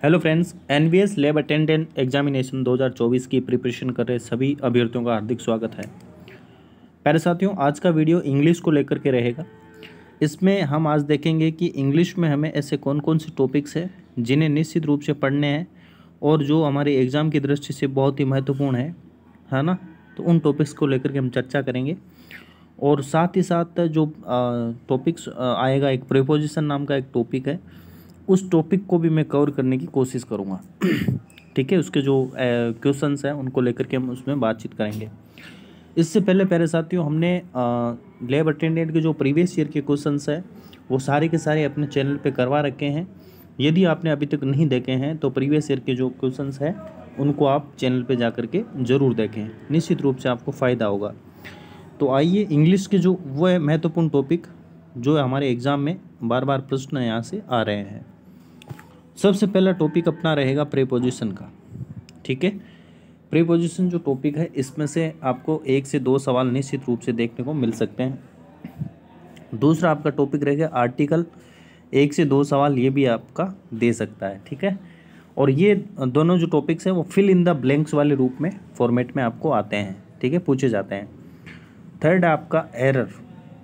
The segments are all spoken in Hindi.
Hello friends, NVS lab attendant examination 2024 की प्रिपरेशन कर रहे सभी अभ्यर्थियों का हार्दिक स्वागत है। प्यारे साथियों, आज का वीडियो इंग्लिश को लेकर के रहेगा। इसमें हम आज देखेंगे कि इंग्लिश में हमें ऐसे कौन कौन से टॉपिक्स हैं जिन्हें निश्चित रूप से पढ़ने हैं और जो हमारे एग्ज़ाम की दृष्टि से बहुत ही महत्वपूर्ण है ना। तो उन टॉपिक्स को लेकर के हम चर्चा करेंगे और साथ ही साथ जो टॉपिक्स आएगा, एक प्रीपोजिशन नाम का एक टॉपिक है, उस टॉपिक को भी मैं कवर करने की कोशिश करूँगा। ठीक है, उसके जो क्वेश्चंस हैं उनको लेकर के हम उसमें बातचीत करेंगे। इससे पहले प्यारे साथियों, हमने लैब अटेंडेंट के जो प्रीवियस ईयर के क्वेश्चंस हैं वो सारे के सारे अपने चैनल पे करवा रखे हैं। यदि आपने अभी तक नहीं देखे हैं तो प्रीवियस ईयर के जो क्वेश्चंस हैं उनको आप चैनल पे जा कर के ज़रूर देखें, निश्चित रूप से आपको फ़ायदा होगा। तो आइए, इंग्लिश के जो वो है महत्वपूर्ण टॉपिक जो हमारे एग्ज़ाम में बार बार प्रश्न यहाँ से आ रहे हैं। सबसे पहला टॉपिक अपना रहेगा प्रीपोजिशन का। ठीक है, प्रीपोजिशन जो टॉपिक है इसमें से आपको 1 से 2 सवाल निश्चित रूप से देखने को मिल सकते हैं। दूसरा आपका टॉपिक रहेगा आर्टिकल, 1 से 2 सवाल ये भी आपका दे सकता है। ठीक है, और ये दोनों जो टॉपिक्स हैं वो फिल इन द ब्लैंक्स वाले रूप में फॉर्मेट में आपको आते हैं। ठीक है, पूछे जाते हैं। थर्ड आपका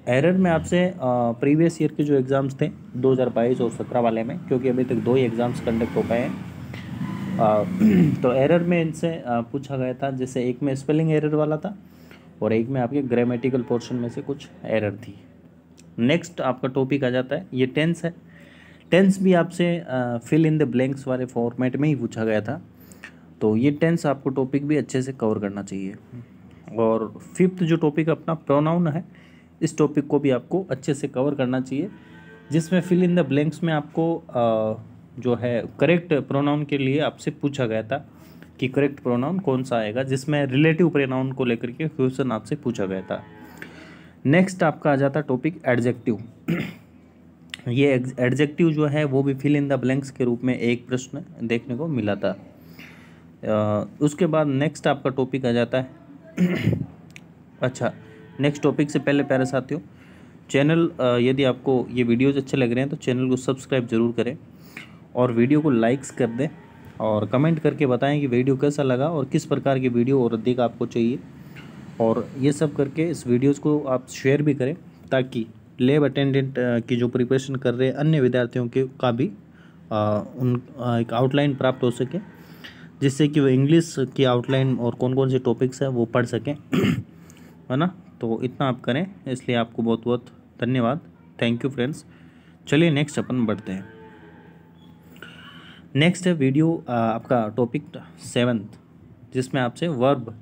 एरर में आपसे प्रीवियस ईयर के जो एग्ज़ाम्स थे 2022 और 17 वाले में, क्योंकि अभी तक 2 ही एग्ज़ाम्स कंडक्ट हो पाए हैं, तो एरर में इनसे पूछा गया था। जैसे एक में स्पेलिंग एरर वाला था और एक में आपके ग्रामेटिकल पोर्शन में से कुछ एरर थी। नेक्स्ट आपका टॉपिक आ जाता है, ये टेंस है। टेंस भी आपसे फिल इन द ब्लैंक्स वाले फॉर्मेट में ही पूछा गया था, तो ये टेंस आपको टॉपिक भी अच्छे से कवर करना चाहिए। और फिफ्थ जो टॉपिक अपना प्रोनाउन है, इस टॉपिक को भी आपको अच्छे से कवर करना चाहिए, जिसमें फिल इन द ब्लैंक्स में आपको जो है करेक्ट प्रोनाउन के लिए आपसे पूछा गया था कि करेक्ट प्रोनाउन कौन सा आएगा, जिसमें रिलेटिव प्रोनाउन को लेकर के क्वेश्चन आपसे पूछा गया था। नेक्स्ट आपका आ जाता टॉपिक एडजेक्टिव। ये एडजेक्टिव जो है वो भी फिल इन द ब्लैंक्स के रूप में एक प्रश्न देखने को मिला था। उसके बाद नेक्स्ट आपका टॉपिक आ जाता है अच्छा, नेक्स्ट टॉपिक से पहले प्यारे साथियों, चैनल यदि आपको ये वीडियोज़ अच्छे लग रहे हैं तो चैनल को सब्सक्राइब ज़रूर करें और वीडियो को लाइक्स कर दें और कमेंट करके बताएं कि वीडियो कैसा लगा और किस प्रकार की वीडियो और अधिक आपको चाहिए। और ये सब करके इस वीडियोज़ को आप शेयर भी करें, ताकि लैब अटेंडेंट की जो प्रिपरेशन कर रहे हैं अन्य विद्यार्थियों के का भी एक आउटलाइन प्राप्त हो सके, जिससे कि वो इंग्लिश की आउटलाइन और कौन कौन से टॉपिक्स हैं वो पढ़ सकें। है ना, तो इतना आप करें, इसलिए आपको बहुत बहुत धन्यवाद। Thank you friends. चलिए नेक्स्ट अपन बढ़ते हैं। नेक्स्ट है वीडियो आपका टॉपिक 7th, जिसमें आपसे वर्ब।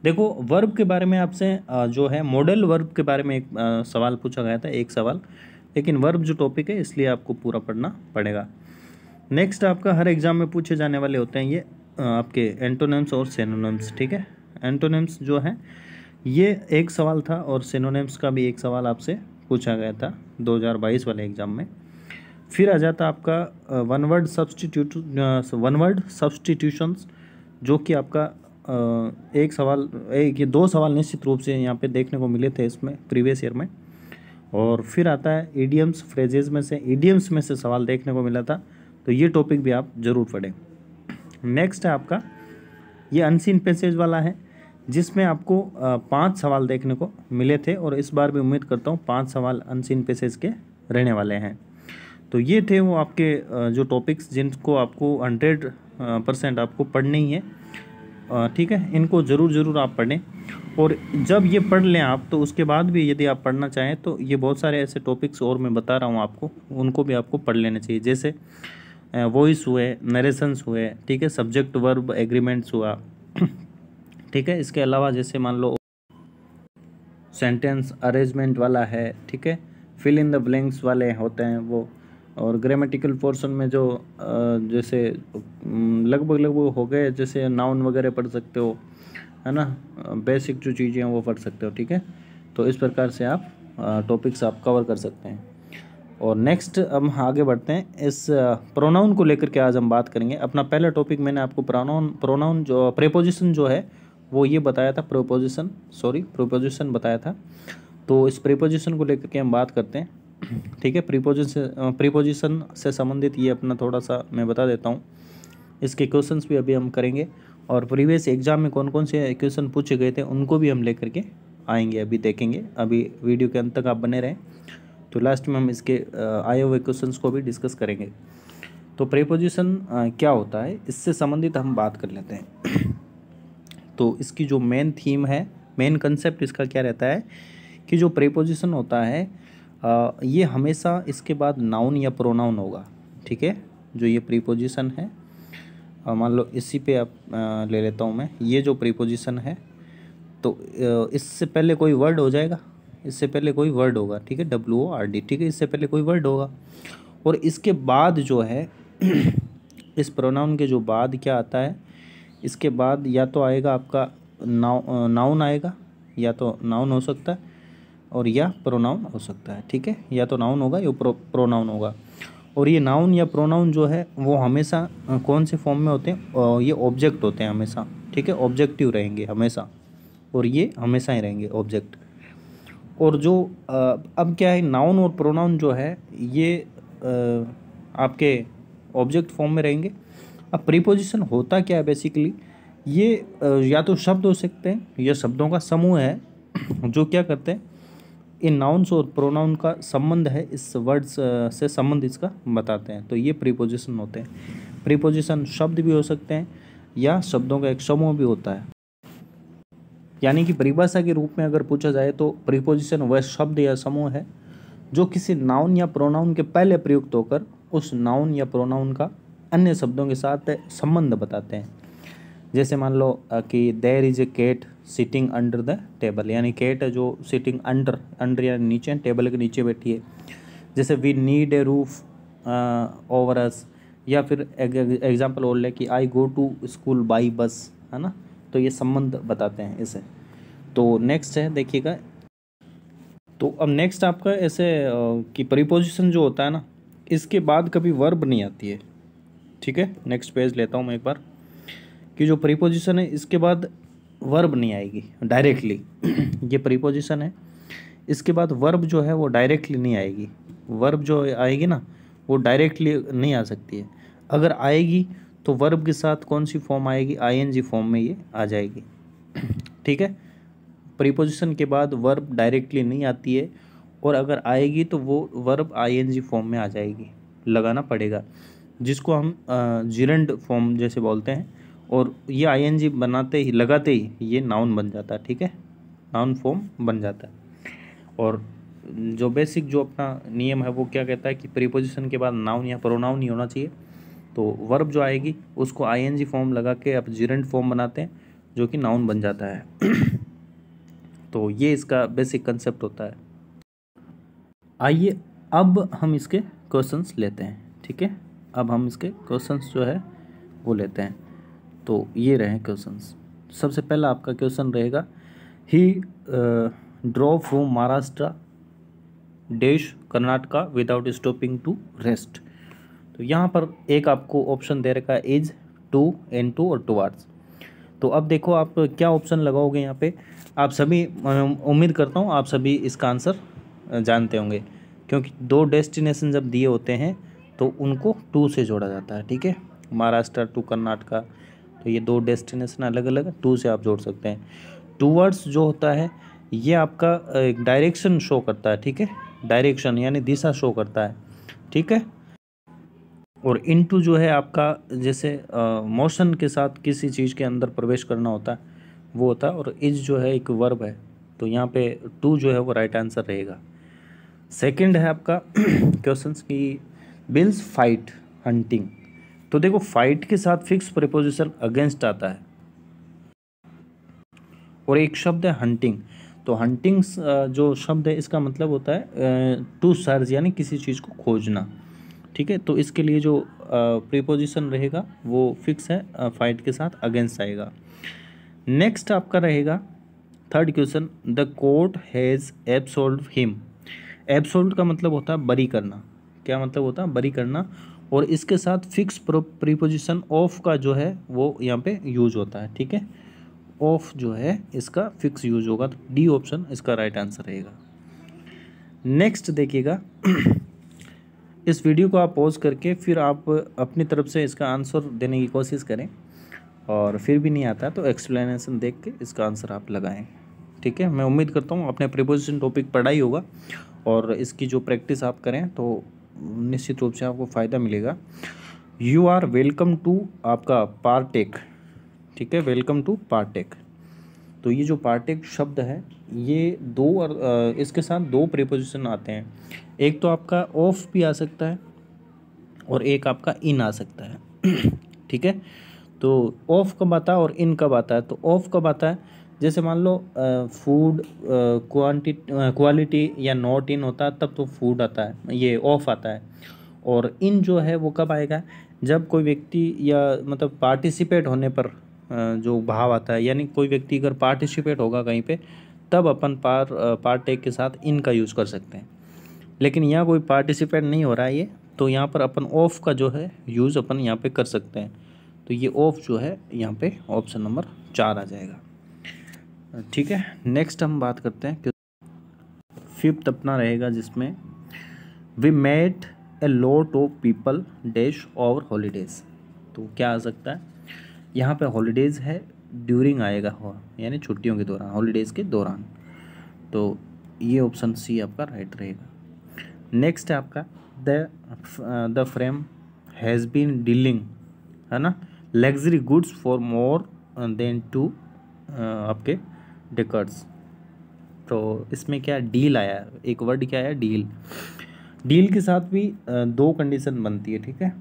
देखो, वर्ब के बारे में आपसे जो है मॉडल वर्ब के बारे में एक सवाल पूछा गया था, एक सवाल, लेकिन वर्ब जो टॉपिक है इसलिए आपको पूरा पढ़ना पड़ेगा। नेक्स्ट आपका हर एग्ज़ाम में पूछे जाने वाले होते हैं ये आपके एंटोनिम्स और सिनोनिम्स। ठीक है, एंटोनिम्स जो है ये एक सवाल था और सिनोनिम्स का भी एक सवाल आपसे पूछा गया था 2022 वाले एग्ज़ाम में। फिर आ जाता आपका वन वर्ड सब्स्टिट्यूशंस, जो कि आपका एक सवाल, एक ये 2 सवाल निश्चित रूप से यहाँ पे देखने को मिले थे इसमें प्रीवियस ईयर में। और फिर आता है इडियम्स, फ्रेजेस में से इडियम्स में से सवाल देखने को मिला था, तो ये टॉपिक भी आप ज़रूर पढ़ें। नेक्स्ट है आपका ये अनसीन पैसेज वाला है, जिसमें आपको 5 सवाल देखने को मिले थे और इस बार भी उम्मीद करता हूँ 5 सवाल अनसीन पैसेज के रहने वाले हैं। तो ये थे वो आपके जो टॉपिक्स जिनको आपको 100% आपको पढ़ने ही है। ठीक है, इनको ज़रूर आप पढ़ें, और जब ये पढ़ लें आप तो उसके बाद भी यदि आप पढ़ना चाहें तो ये बहुत सारे ऐसे टॉपिक्स और मैं बता रहा हूँ आपको, उनको भी आपको पढ़ लेना चाहिए। जैसे वॉइस हुए, नरेशंस हुए, ठीक है, सब्जेक्ट वर्ब एग्रीमेंट्स हुआ। ठीक है, इसके अलावा जैसे मान लो सेंटेंस अरेंजमेंट वाला है, ठीक है, फिल इन द ब्लैंक्स वाले होते हैं वो, और ग्रामेटिकल पोर्शन में जो जैसे लगभग हो गए, जैसे नाउन वगैरह पढ़ सकते हो, है ना, बेसिक जो चीज़ें हैं वो पढ़ सकते हो। ठीक है, तो इस प्रकार से आप टॉपिक्स आप कवर कर सकते हैं। और नेक्स्ट हम आगे बढ़ते हैं, इस प्रोनाउन को लेकर के आज हम बात करेंगे। अपना पहला टॉपिक मैंने आपको प्रोनाउन जो प्रीपोजिशन जो है वो ये बताया था, प्रीपोजिशन बताया था। तो इस प्रीपोजिशन को लेकर के हम बात करते हैं। ठीक है। प्रीपोजिशन से संबंधित ये अपना थोड़ा सा मैं बता देता हूँ। इसके क्वेश्चंस भी अभी हम करेंगे और प्रीवियस एग्जाम में कौन कौन से क्वेश्चन पूछे गए थे उनको भी हम लेकर के आएंगे, अभी देखेंगे। अभी वीडियो के अंत तक आप बने रहें, तो लास्ट में हम इसके आए हुए क्वेश्चंस को भी डिस्कस करेंगे। तो प्रीपोजिशन क्या होता है, इससे संबंधित हम बात कर लेते हैं। तो इसकी जो मेन थीम है, मेन कंसेप्ट इसका क्या रहता है कि जो प्रीपोजिशन होता है ये हमेशा इसके बाद नाउन या प्रोनाउन होगा। ठीक है, जो ये प्रीपोजिशन है, मान लो इसी पे आप ले लेता हूँ मैं, ये जो प्रीपोजिशन है तो इससे पहले कोई वर्ड हो जाएगा, इससे पहले कोई वर्ड होगा। ठीक है, WORD, ठीक है, इससे पहले कोई वर्ड होगा और इसके बाद जो है इस प्रोनाउन के जो बाद क्या आता है, इसके बाद या तो आएगा आपका नाउन आएगा, या तो नाउन हो सकता है और या प्रोनाउन हो सकता है। ठीक है, या तो नाउन होगा या प्रोनाउन होगा। और ये नाउन या प्रोनाउन जो है वो हमेशा कौन से फॉर्म में होते हैं, ये ऑब्जेक्ट होते हैं हमेशा। ठीक है, ऑब्जेक्टिव रहेंगे हमेशा, और ये हमेशा ही रहेंगे ऑब्जेक्ट। और जो अब क्या है, नाउन और प्रोनाउन जो है ये आपके ऑब्जेक्ट फॉर्म में रहेंगे। अब प्रीपोजिशन होता क्या है बेसिकली, ये या तो शब्द हो सकते हैं या शब्दों का समूह है जो क्या करते हैं, इन नाउन्स और प्रोनाउन का संबंध है, इस वर्ड्स से संबंध इसका बताते हैं। तो ये प्रीपोजिशन होते हैं। प्रीपोजिशन शब्द भी हो सकते हैं या शब्दों का एक समूह भी होता है। यानी कि परिभाषा के रूप में अगर पूछा जाए तो प्रीपोजिशन वह शब्द या समूह है जो किसी नाउन या प्रोनाउन के पहले प्रयुक्त होकर उस नाउन या प्रोनाउन का अन्य शब्दों के साथ संबंध बताते हैं। जैसे मान लो कि there is a cat sitting under the table, यानी कैट है जो सिटिंग अंडर यानी नीचे, टेबल के नीचे बैठी है। जैसे we need a roof over us, या फिर एग्जाम्पल और ले कि I go to school by bus, है ना। तो ये संबंध बताते हैं इसे। तो नेक्स्ट है, देखिएगा। तो अब नेक्स्ट आपका ऐसे कि प्रीपोजिशन जो होता है ना, इसके बाद कभी वर्ब नहीं आती है। ठीक है, नेक्स्ट पेज लेता हूँ मैं एक बार, कि जो प्रीपोजिशन है इसके बाद वर्ब नहीं आएगी डायरेक्टली। ये प्रीपोजिशन है, इसके बाद वर्ब जो है वो डायरेक्टली नहीं आएगी। वर्ब जो आएगी ना वो डायरेक्टली नहीं आ सकती है। अगर आएगी तो वर्ब के साथ कौन सी फॉर्म आएगी, ING फॉर्म में ये आ जाएगी। ठीक है, प्रीपोजिशन के बाद वर्ब डायरेक्टली नहीं आती है, और अगर आएगी तो वो वर्ब ING फॉर्म में आ जाएगी, लगाना पड़ेगा, जिसको हम जिरंड फॉर्म जैसे बोलते हैं। और ये ING बनाते ही, लगाते ही ये नाउन बन जाता है। ठीक है, नाउन फॉर्म बन जाता है। और जो बेसिक जो अपना नियम है वो क्या कहता है कि प्रीपोजिशन के बाद नाउन या प्रोनाउन ही होना चाहिए। तो वर्ब जो आएगी उसको ING फॉर्म लगा के आप जिरंड फॉर्म बनाते हैं, जो कि नाउन बन जाता है। तो ये इसका बेसिक कंसेप्ट होता है। आइए अब हम इसके क्वेश्चंस लेते हैं। ठीक है, अब हम इसके क्वेश्चंस जो है वो लेते हैं। तो ये रहे क्वेश्चंस। सबसे पहला आपका क्वेश्चन रहेगा, he draw from Maharashtra dash Karnataka without stopping to rest. तो यहाँ पर एक आपको ऑप्शन दे रखा है, इज, टू, एंड टू और टुवार्ड्स। तो अब देखो आप क्या ऑप्शन लगाओगे यहाँ पे। आप सभी, उम्मीद करता हूँ आप सभी इसका आंसर जानते होंगे, क्योंकि दो डेस्टिनेशन जब दिए होते हैं तो उनको टू से जोड़ा जाता है। ठीक है, महाराष्ट्र टू कर्नाटका, तो ये दो डेस्टिनेशन अलग अलग, टू से आप जोड़ सकते हैं। टूवर्ड्स जो होता है ये आपका एक डायरेक्शन शो करता है। ठीक है, डायरेक्शन यानी दिशा शो करता है। ठीक है, और इनटू जो है आपका जैसे मोशन के साथ किसी चीज़ के अंदर प्रवेश करना होता है वो होता है। और इज जो है एक वर्ब है, तो यहाँ पे टू जो है वो राइट आंसर रहेगा। सेकंड है आपका क्वेश्चंस की, बिल्स फाइट हंटिंग। तो देखो फाइट के साथ फिक्स प्रीपोजिशन अगेंस्ट आता है, और एक शब्द है हंटिंग। तो हंटिंग जो शब्द है इसका मतलब होता है टू सर्च, यानी किसी चीज़ को खोजना। ठीक है, तो इसके लिए जो प्रीपोजिशन रहेगा वो फिक्स है, फाइट के साथ अगेंस्ट आएगा। नेक्स्ट आपका रहेगा third question, the court has absolved him. Absolved का मतलब होता है बरी करना। क्या मतलब होता है, बरी करना। और इसके साथ फिक्स प्रीपोजिशन ऑफ का जो है वो यहाँ पे यूज होता है। ठीक है, ऑफ जो है इसका फिक्स यूज होगा। तो डी ऑप्शन इसका राइट आंसर रहेगा। नेक्स्ट देखिएगा, इस वीडियो को आप पॉज करके फिर आप अपनी तरफ से इसका आंसर देने की कोशिश करें, और फिर भी नहीं आता तो एक्सप्लेनेशन देख के इसका आंसर आप लगाएं। ठीक है, मैं उम्मीद करता हूँ आपने प्रीपोजिशन टॉपिक पढ़ा ही होगा, और इसकी जो प्रैक्टिस आप करें तो निश्चित रूप से आपको फ़ायदा मिलेगा। यू आर वेलकम टू आपका पार्टेक। ठीक है, वेलकम टू पार्टेक। तो ये जो पार्टेक शब्द है, ये इसके साथ दो प्रीपोजिशन आते हैं। एक तो आपका ऑफ भी आ सकता है और एक आपका इन आ सकता है। ठीक है, तो ऑफ कब आता है और इन कब आता है? तो ऑफ कब आता है, जैसे मान लो फूड क्वालिटी या नॉट इन होता है, तब तो फूड आता है, ये ऑफ आता है। और इन जो है वो कब आएगा, जब कोई व्यक्ति या मतलब पार्टिसिपेट होने पर जो भाव आता है, यानी कोई व्यक्ति अगर पार्टिसिपेट होगा कहीं पे, तब अपन पार्टेक के साथ इन का यूज़ कर सकते हैं। लेकिन यहाँ कोई पार्टिसिपेट नहीं हो रहा है ये, तो यहाँ पर अपन ऑफ का जो है यूज़ अपन यहाँ पे कर सकते हैं। तो ये ऑफ जो है यहाँ पे ऑप्शन नंबर 4 आ जाएगा। ठीक है, नेक्स्ट हम बात करते हैं कि फिफ्थ अपना रहेगा, जिसमें we met a lot of people dash over holidays. तो क्या आ सकता है, यहाँ पे हॉलीडेज़ है, ड्यूरिंग आएगा हो, यानी छुट्टियों के दौरान, हॉलीडेज़ के दौरान। तो ये ऑप्शन सी आपका राइट रहेगा। नेक्स्ट है आपका the frame has been dealing, है ना, luxury goods for more than 2 आपके डेकर्स। तो इसमें क्या डील आया, एक वर्ड क्या है, डील। डील के साथ भी दो कंडीशन बनती है। ठीक है,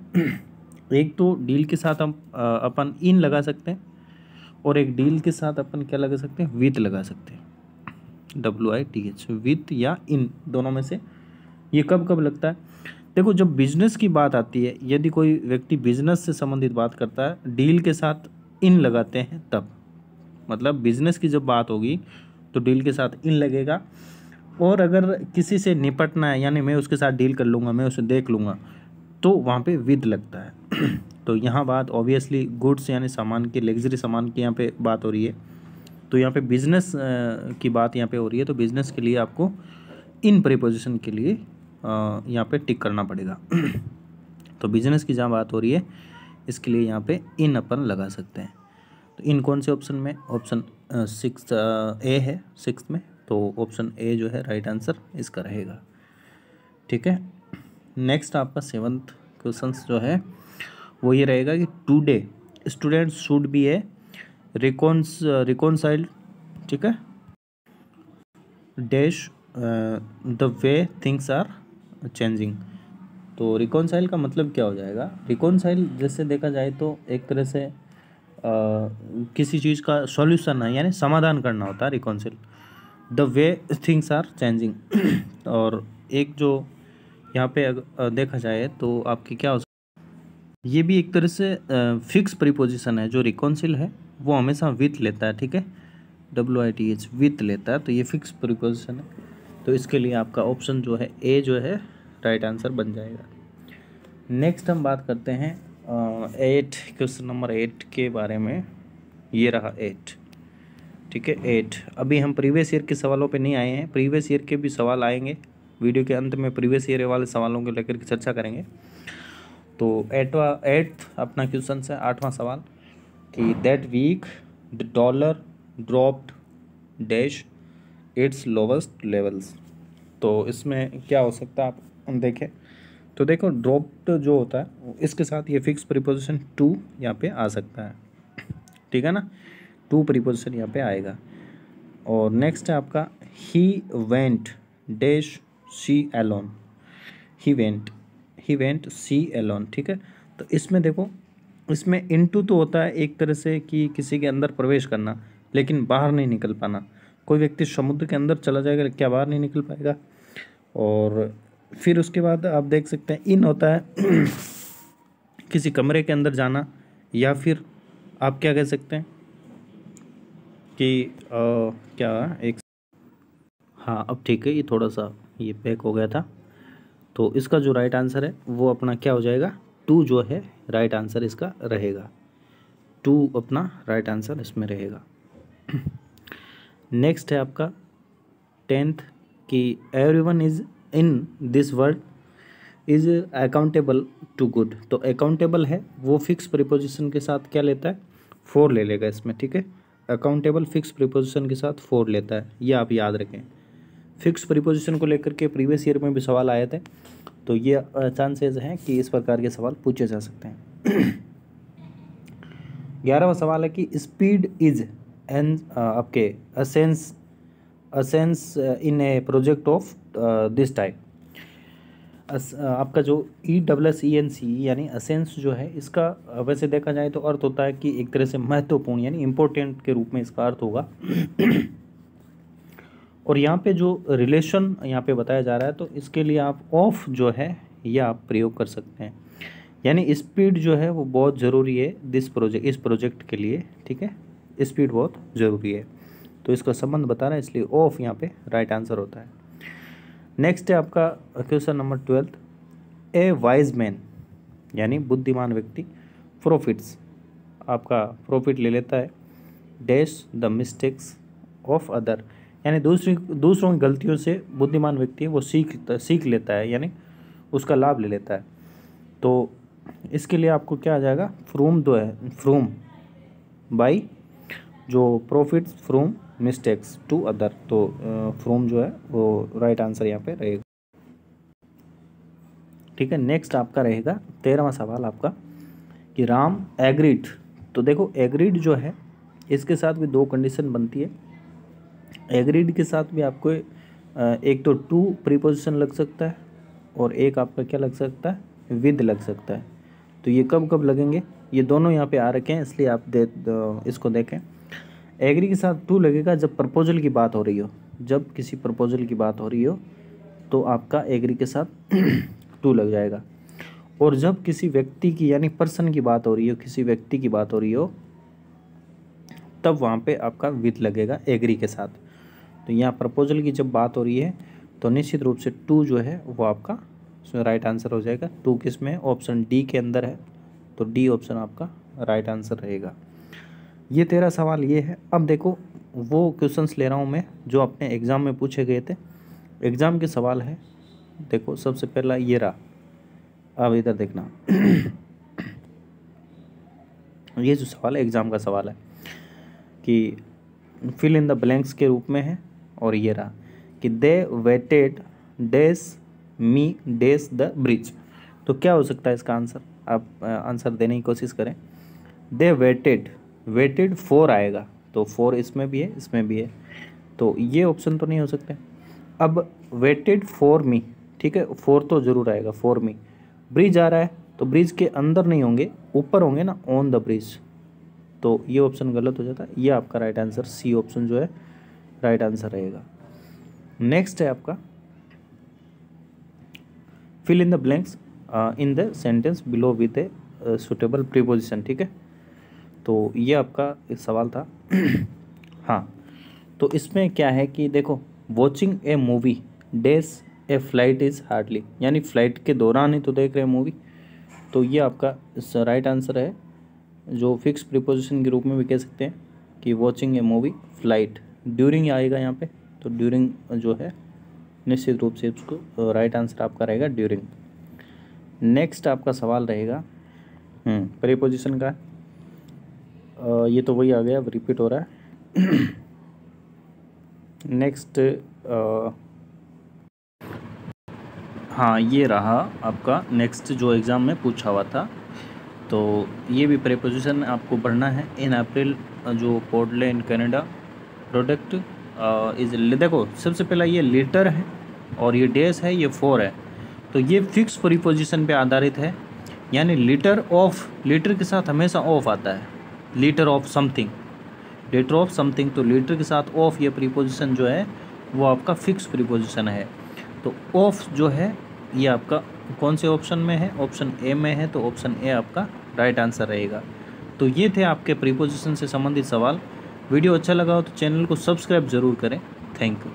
एक तो डील के साथ हम अपन इन लगा सकते हैं, और एक डील के साथ अपन क्या लगा सकते हैं, विथ लगा सकते हैं, WITH, विथ या इन, दोनों में से। ये कब कब लगता है, देखो जब बिजनेस की बात आती है, यदि कोई व्यक्ति बिजनेस से संबंधित बात करता है, डील के साथ इन लगाते हैं तब, मतलब बिजनेस की जब बात होगी तो डील के साथ इन लगेगा। और अगर किसी से निपटना है, यानी मैं उसके साथ डील कर लूँगा, मैं उसे देख लूँगा, तो वहाँ पे विद लगता है। तो यहाँ बात ऑब्वियसली गुड्स यानी सामान की, लग्जरी सामान की यहाँ पे बात हो रही है, तो यहाँ पे बिजनेस की बात यहाँ पे हो रही है। तो बिजनेस के लिए आपको इन प्रीपोजिशन के लिए यहाँ पे टिक करना पड़ेगा। तो बिजनेस की जहाँ बात हो रही है, इसके लिए यहाँ पे इन अपन लगा सकते हैं। तो इन कौन से ऑप्शन में, ऑप्शन 6 ए है 6 में, तो ऑप्शन ए जो है राइट आंसर इसका रहेगा। ठीक है, नेक्स्ट आपका 7th क्वेश्चन जो है वो ये रहेगा कि today students should be a reconciled, ठीक है, dash the way things are changing. तो रिकॉन्साइल का मतलब क्या हो जाएगा, रिकॉन्साइल जैसे देखा जाए तो एक तरह से किसी चीज़ का सॉल्यूशन है, यानी समाधान करना होता है reconcile, the way things are changing. और एक जो यहाँ पे देखा जाए तो आपकी क्या हो सकता है, ये भी एक तरह से फिक्स प्रीपोजिशन है। जो रिकॉन्सिल है वो हमेशा विथ लेता है। ठीक है, WITH विथ लेता है, तो ये फिक्स प्रीपोजिशन है। तो इसके लिए आपका ऑप्शन जो है ए जो है राइट आंसर बन जाएगा। नेक्स्ट हम बात करते हैं 8, क्वेश्चन नंबर 8 के बारे में। ये रहा 8। ठीक है, 8। अभी हम प्रीवियस ईयर के सवालों पे नहीं आए हैं, प्रीवियस ईयर के भी सवाल आएंगे। वीडियो के अंत में प्रीवियस ईयर वाले सवालों को लेकर के चर्चा करेंगे। तो 8th अपना क्वेश्चन है, 8वां सवाल कि that week the dollar dropped dash its lowest levels. तो इसमें क्या हो सकता है, आप देखें तो देखो ड्रॉप्ड जो होता है इसके साथ ये फिक्स प्रीपोजिशन टू यहाँ पे आ सकता है। ठीक है ना, टू प्रीपोजिशन यहाँ पे आएगा। और नेक्स्ट है आपका he went dash see alone, he went see alone. ठीक है, तो इसमें देखो, इसमें इनटू तो होता है एक तरह से कि किसी के अंदर प्रवेश करना, लेकिन बाहर नहीं निकल पाना। कोई व्यक्ति समुद्र के अंदर चला जाएगा, क्या बाहर नहीं निकल पाएगा। और फिर उसके बाद आप देख सकते हैं इन होता है किसी कमरे के अंदर जाना, या फिर आप क्या कह सकते हैं कि क्या एक, हाँ अब ठीक है, ये थोड़ा सा ये पैक हो गया था। तो इसका जो राइट आंसर है वो अपना क्या हो जाएगा, 2 जो है राइट आंसर इसका रहेगा। 2 अपना राइट आंसर इसमें रहेगा। नेक्स्ट है आपका 10th कि everyone is in this world is accountable to good. तो अकाउंटेबल है वो फिक्स प्रीपोजिशन के साथ क्या लेता है, फॉर ले लेगा इसमें, ठीक है। अकाउंटेबल फिक्स प्रीपोजिशन के साथ फॉर लेता है, ये आप याद रखें। फिक्स प्रीपोजिशन को लेकर के प्रीवियस ईयर में भी सवाल आए थे, तो ये चांसेस हैं कि इस प्रकार के सवाल पूछे जा सकते हैं। 11वां सवाल है कि स्पीड इज एन आपके असेंस इन ए प्रोजेक्ट ऑफ दिस टाइप। आपका जो ESSENC यानी असेंस जो है, इसका वैसे देखा जाए तो अर्थ होता है कि एक तरह से महत्वपूर्ण यानी इम्पोर्टेंट के रूप में इसका अर्थ होगा। और यहाँ पे जो रिलेशन यहाँ पे बताया जा रहा है, तो इसके लिए आप ऑफ जो है यह आप प्रयोग कर सकते हैं। यानी स्पीड जो है वो बहुत ज़रूरी है इस प्रोजेक्ट के लिए, ठीक है। स्पीड बहुत ज़रूरी है, तो इसका संबंध बता रहा है, इसलिए ऑफ यहाँ पे राइट आंसर होता है। नेक्स्ट है आपका क्वेश्चन नंबर 12। ए वाइज मैन यानी बुद्धिमान व्यक्ति प्रॉफिट्स, आपका प्रॉफिट ले लेता है dash the mistakes of other, यानी दूसरों की गलतियों से बुद्धिमान व्यक्ति है वो सीख लेता है, यानी उसका लाभ ले लेता है। तो इसके लिए आपको क्या आ जाएगा, फ्रूम बाई जो profits from mistakes to other, तो फ्रूम जो है वो राइट आंसर यहाँ पे रहेगा, ठीक है। नेक्स्ट आपका रहेगा 13वां सवाल आपका कि राम एग्रीड। तो देखो एग्रीड जो है इसके साथ भी दो कंडीशन बनती है। एग्रीड के साथ भी आपको एक तो टू प्रीपोजिशन लग सकता है और एक आपका क्या लग सकता है, विद लग सकता है। तो ये कब कब लगेंगे, ये दोनों यहाँ पे आ रखे हैं, इसलिए आप इसको देखें। एग्री के साथ टू लगेगा जब प्रपोजल की बात हो रही हो, जब किसी प्रपोजल की बात हो रही हो तो आपका एग्री के साथ टू लग जाएगा। और जब किसी व्यक्ति की यानी पर्सन की बात हो रही हो, किसी व्यक्ति की बात हो रही हो, तब वहाँ पे आपका विद लगेगा एग्री के साथ। तो यहाँ प्रपोजल की जब बात हो रही है तो निश्चित रूप से टू जो है वो आपका राइट आंसर हो जाएगा। टू किस में, ऑप्शन डी के अंदर है, तो डी ऑप्शन आपका राइट आंसर रहेगा। ये 13 सवाल ये है। अब देखो वो क्वेश्चंस ले रहा हूँ मैं जो अपने एग्ज़ाम में पूछे गए थे, एग्ज़ाम के सवाल है। देखो सबसे पहला ये रहा, अब इधर देखना। ये जो सवाल है एग्ज़ाम का सवाल है कि फिल इन द ब्लैंक्स के रूप में है, और ये रहा कि they waited dash me dash the bridge. तो क्या हो सकता है इसका आंसर, आप आंसर देने की कोशिश करें। दे वेटेड फॉर आएगा, तो फॉर इसमें भी है, इसमें भी है, तो ये ऑप्शन तो नहीं हो सकते। अब वेटेड फॉर मी, ठीक है, फॉर तो ज़रूर आएगा, फॉर मी। ब्रिज आ रहा है तो ब्रिज के अंदर नहीं होंगे, ऊपर होंगे ना, ऑन द ब्रिज, तो ये ऑप्शन गलत हो जाता है। ये आपका राइट आंसर सी ऑप्शन जो है राइट आंसर रहेगा। नेक्स्ट है आपका fill in the blanks in the sentence below with a suitable preposition, ठीक है। तो ये आपका एक सवाल था। हाँ, तो इसमें क्या है कि देखो watching A movie dash A flight is hardly, यानी फ्लाइट के दौरान ही तो देख रहे हैं मूवी, तो ये आपका राइट आंसर है, जो फिक्स प्रीपोजिशन के रूप में भी कह सकते हैं कि वॉचिंग ए मूवी फ्लाइट, ड्यूरिंग आएगा यहाँ पे, तो ड्यूरिंग जो है निश्चित रूप से उसको राइट आंसर आपका रहेगा ड्यूरिंग। नेक्स्ट आपका सवाल रहेगा प्रीपोजिशन का, ये तो वही आ गया, रिपीट हो रहा है। नेक्स्ट हाँ, ये रहा आपका नेक्स्ट जो एग्ज़ाम में पूछा हुआ था, तो ये भी प्रीपोजिशन आपको पढ़ना है। इन अप्रैल जो Portland in Canada product is, देखो सबसे पहला ये लीटर है और ये डेज है, ये फॉर है, तो ये फिक्स प्रीपोजिशन पे आधारित है। यानी लीटर के साथ हमेशा ऑफ आता है, लीटर ऑफ समथिंग, तो लीटर के साथ ऑफ ये प्रीपोजिशन जो है वो आपका फिक्स प्रीपोजिशन है। तो ऑफ जो है ये आपका कौन से ऑप्शन में है, ऑप्शन ए में है, तो ऑप्शन ए आपका राइट आंसर रहेगा। तो ये थे आपके प्रीपोजिशन से संबंधित सवाल। वीडियो अच्छा लगा हो तो चैनल को सब्सक्राइब ज़रूर करें। Thank you.